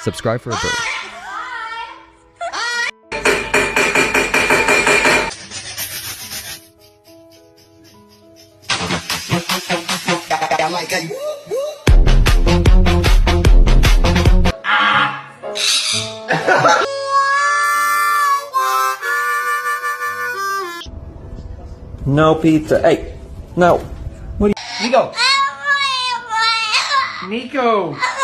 Subscribe for a bird. No pizza. Hey, no. What do you... Nico! Nico!